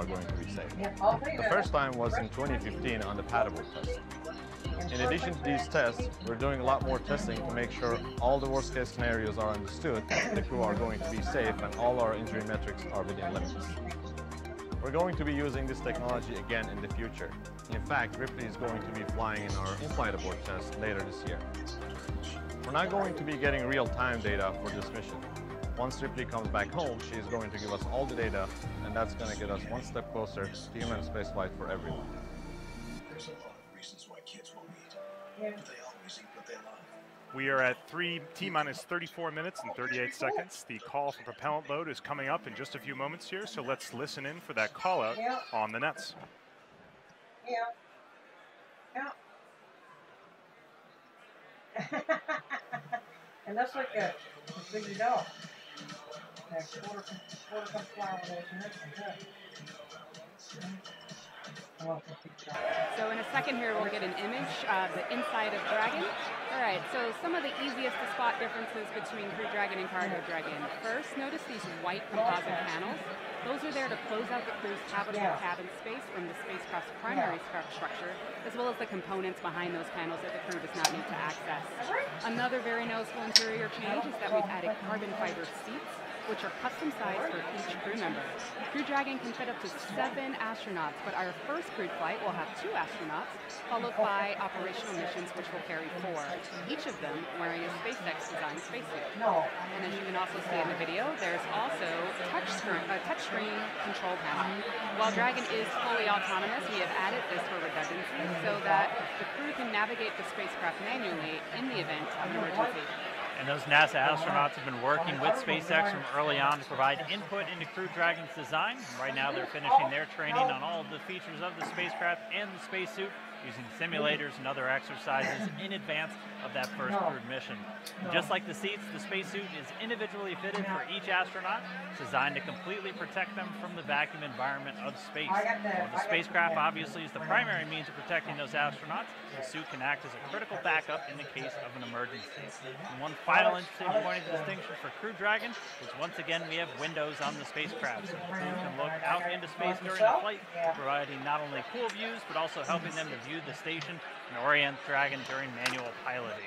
are going to be safe. The first time was in 2015 on the paddleboard test. In addition to these tests, we're doing a lot more testing to make sure all the worst case scenarios are understood, the crew are going to be safe, and all our injury metrics are within limits. We're going to be using this technology again in the future. In fact, Ripley is going to be flying in our in-flight abort test later this year. We're not going to be getting real-time data for this mission. Once Ripley comes back home, she is going to give us all the data, and that's going to get us one step closer to human spaceflight for everyone. There's a lot of reasons why kids will eat, but they always eat what they love. We are at T-minus 34 minutes and 38 seconds. The call for propellant load is coming up in just a few moments here, so let's listen in for that call out on the nets. And that's like a figured out. Quarter cup flour there, and that's good. So in a second here, we'll get an image of the inside of Dragon. All right, so some of the easiest to spot differences between Crew Dragon and Cargo Dragon. First, notice these white composite panels. Those are there to close out the crew's habitable cabin space from the spacecraft's primary structure, as well as the components behind those panels that the crew does not need to access. Another very noticeable interior change is that we've added carbon fiber seats, which are custom sized for each crew member. Crew Dragon can fit up to 7 astronauts, but our first crewed flight will have 2 astronauts, followed by operational missions which will carry 4, each of them wearing a SpaceX designed spacesuit. And as you can also see in the video, there's also a touchscreen control panel. While Dragon is fully autonomous, we have added this for redundancy so that the crew can navigate the spacecraft manually in the event of an emergency. And those NASA astronauts have been working with SpaceX from early on to provide input into Crew Dragon's design. And right now they're finishing their training on all of the features of the spacecraft and the spacesuit, using simulators and other exercises in advance of that first crewed mission. And just like the seats, the spacesuit is individually fitted for each astronaut, designed to completely protect them from the vacuum environment of space. While the spacecraft obviously is the primary means of protecting those astronauts, the suit can act as a critical backup in the case of an emergency. And one final interesting point of distinction for Crew Dragon is once again we have windows on the spacecraft, so the crew can look out into space during the flight, providing not only cool views, but also helping them to view the station and orient Dragon during manual piloting.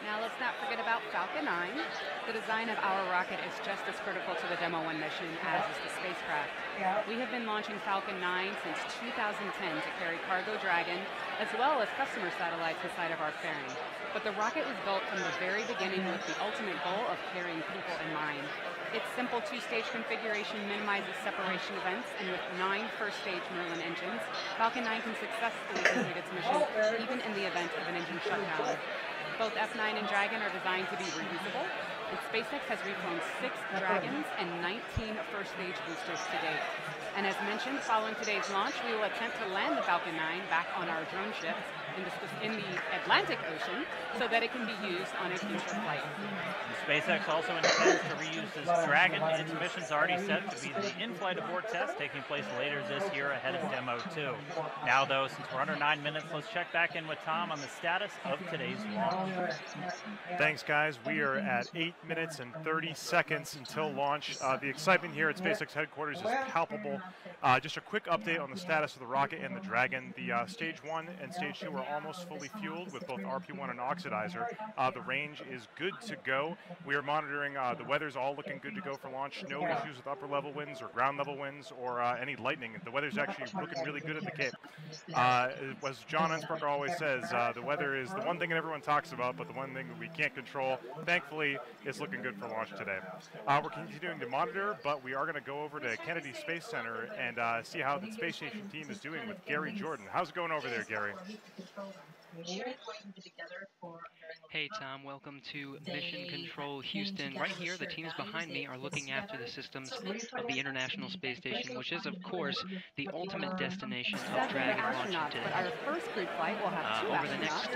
Now let's not forget about Falcon 9. The design of our rocket is just as critical to the Demo 1 mission as is the spacecraft. We have been launching Falcon 9 since 2010 to carry Cargo Dragon, as well as customer satellites inside of our fairing. But the rocket was built from the very beginning with the ultimate goal of carrying people in mind. Its simple 2-stage configuration minimizes separation events, and with 9 first-stage Merlin engines, Falcon 9 can successfully complete its mission even in the event of an engine shutdown. Both F9 and Dragon are designed to be reusable, and SpaceX has reflown 6 Dragons and 19 first-stage boosters to date. And as mentioned, following today's launch, we will attempt to land the Falcon 9 back on our drone ship in the Atlantic Ocean so that it can be used on a future flight. And SpaceX also intends to reuse this Dragon. Its mission's already set to be the in-flight abort test taking place later this year ahead of Demo 2. Now though, since we're under 9 minutes, let's check back in with Tom on the status of today's launch. Thanks, guys. We are at 8 minutes and 30 seconds until launch. The excitement here at SpaceX headquarters is palpable. Just a quick update on the status of the rocket and the Dragon. The Stage 1 and Stage 2 are almost fully fueled with both RP1 and oxidizer. The range is good to go. We are monitoring the weather's all looking good to go for launch. No issues with upper level winds or ground level winds or any lightning. The weather's actually looking really good at the Cape. As John Ensperger always says, the weather is the one thing that everyone talks about, but the one thing that we can't control. Thankfully, it's looking good for launch today. We're continuing to monitor, but we are going to go over to Kennedy Space Center and see how the space station team is doing with Gary Jordan. How's it going over there, Gary? Hey Tom, welcome to Mission Control Houston. Right here, the teams behind me are looking after the systems of the International Space Station, which is, of course, the ultimate destination of Dragon launching today. But our first crewed flight will have 2 over the next